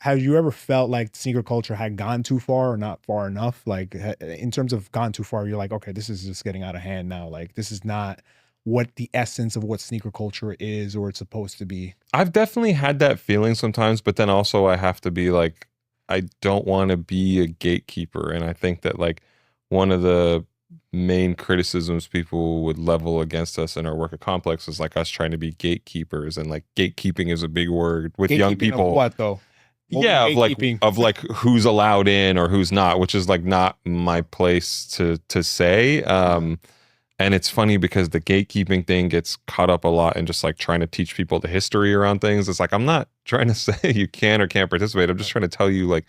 have you ever felt like sneaker culture had gone too far or not far enough? Like in terms of gone too far, you're like, okay, this is just getting out of hand now. Like this is not what the essence of what sneaker culture is or it's supposed to be. I've definitely had that feeling sometimes, but then also I have to be like, I don't want to be a gatekeeper. And I think that like one of the main criticisms people would level against us in our work at Complex is like us trying to be gatekeepers, and like gatekeeping is a big word with young Gatekeeping of people. what though? What would Yeah, gatekeeping? of like who's allowed in or who's not, which is like not my place to say. And it's funny because the gatekeeping thing gets caught up a lot in just like trying to teach people the history around things. It's like I'm not trying to say you can or can't participate. I'm just trying to tell you like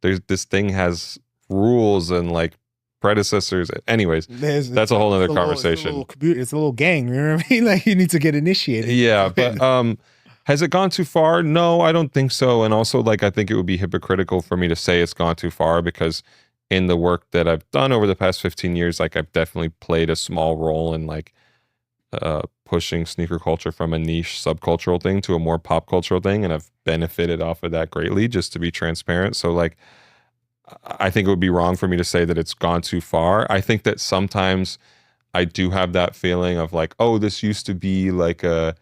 there's this thing has rules and like predecessors. Anyways, that's a whole other conversation. It's a little gang, you know what I mean? Like you need to get initiated. Yeah, but has it gone too far? No, I don't think so. And also like I think it would be hypocritical for me to say it's gone too far, because in the work that I've done over the past 15 years, like I've definitely played a small role in like pushing sneaker culture from a niche subcultural thing to a more pop cultural thing, and I've benefited off of that greatly, just to be transparent. So like I think it would be wrong for me to say that it's gone too far. I think that sometimes I do have that feeling of like, oh, this used to be like a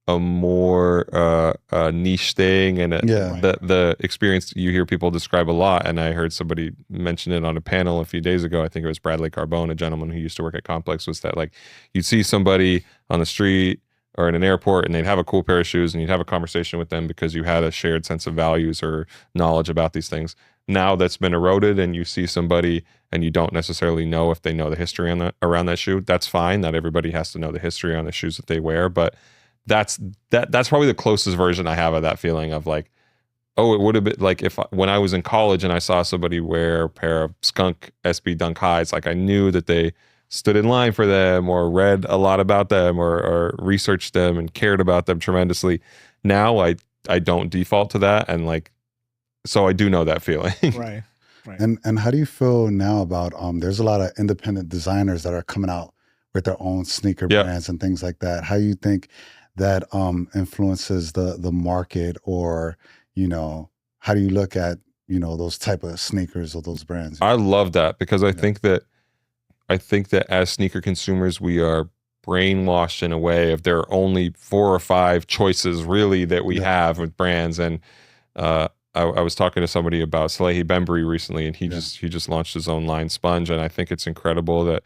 more niche thing, and the experience you hear people describe a lot. And I heard somebody mention it on a panel a few days ago. I think it was Bradley Carbone, a gentleman who used to work at Complex, was that like you'd see somebody on the street or in an airport and they'd have a cool pair of shoes and you'd have a conversation with them because you had a shared sense of values or knowledge about these things. Now that's been eroded, and you see somebody and you don't necessarily know if they know the history on around that shoe. That's fine. Not everybody has to know the history on the shoes that they wear, but that's probably the closest version I have of that feeling of like, oh, it would have been like if when I was in college and I saw somebody wear a pair of skunk SB Dunk highs, like I knew that they stood in line for them or read a lot about them or researched them and cared about them tremendously. Now I don't default to that, and like so I do know that feeling. Right. Right. And how do you feel now about there's a lot of independent designers that are coming out with their own sneaker brands and things like that. How you think that influences the market, or how do you look at those type of sneakers or those brands? I love that, because I think that as sneaker consumers we are brainwashed in a way of there are only 4 or 5 choices really that we have with brands. And I was talking to somebody about Salehi Bembury recently, and he just launched his own line, Sponge, and I think it's incredible that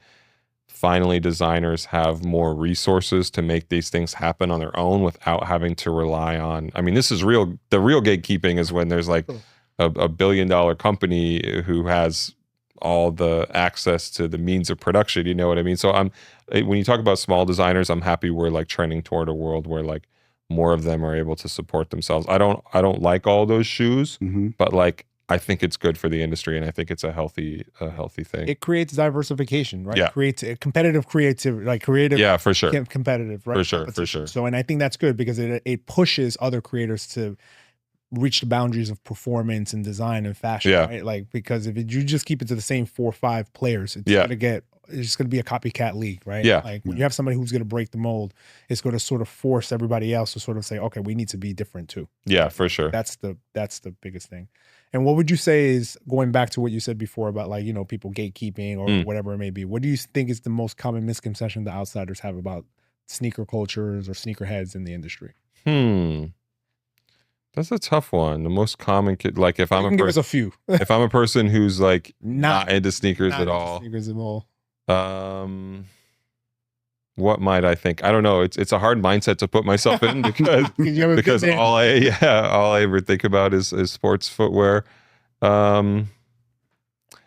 finally designers have more resources to make these things happen on their own without having to rely on, I mean, this is real. The real gatekeeping is when there's like a $1 billion company who has all the access to the means of production, you know what I mean? So when you talk about small designers, I'm happy we're like trending toward a world where like more of them are able to support themselves. I don't like all those shoes, but like I think it's good for the industry, and I think it's a healthy thing. It creates diversification, right? Yeah. It creates a competitive creativity, like creative. Yeah, for sure. Competitive, right? For sure. So, and I think that's good because it pushes other creators to reach the boundaries of performance and design and fashion, right? Like, because if you just keep it to the same 4 or 5 players, it's just going to be a copycat league, right? Yeah. Like when you have somebody who's going to break the mold, it's going to sort of force everybody else to sort of say, okay, we need to be different too. Yeah, for sure. That's the biggest thing. And what would you say is, going back to what you said before about like, people gatekeeping or whatever it may be, what do you think is the most common misconception that outsiders have about sneaker cultures or sneakerheads in the industry? That's a tough one. The most common like if I'm give us a few. if I'm a person who's like not into sneakers at all. What might I think? I don't know. It's a hard mindset to put myself in because all I ever think about is sports footwear. Well,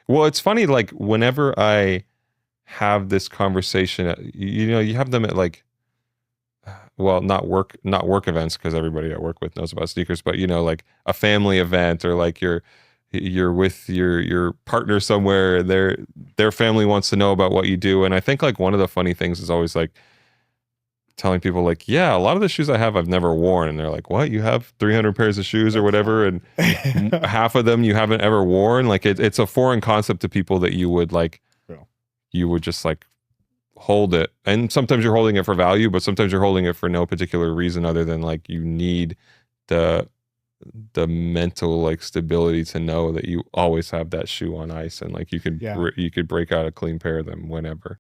it's funny, like whenever I have this conversation, you have them at like, well, not work events, because everybody I work with knows about sneakers, but like a family event, or like you're with your partner somewhere and their family wants to know about what you do. And I think like one of the funny things is always like telling people like, yeah, a lot of the shoes I have I've never worn, and they're like, what, you have 300 pairs of shoes or whatever, and half of them you haven't ever worn? Like it's a foreign concept to people that you would like, you would just like hold it, and sometimes you're holding it for value, but sometimes you're holding it for no particular reason other than like you need the the mental like stability to know that you always have that shoe on ice and like you could Yeah. you could break out a clean pair of them whenever.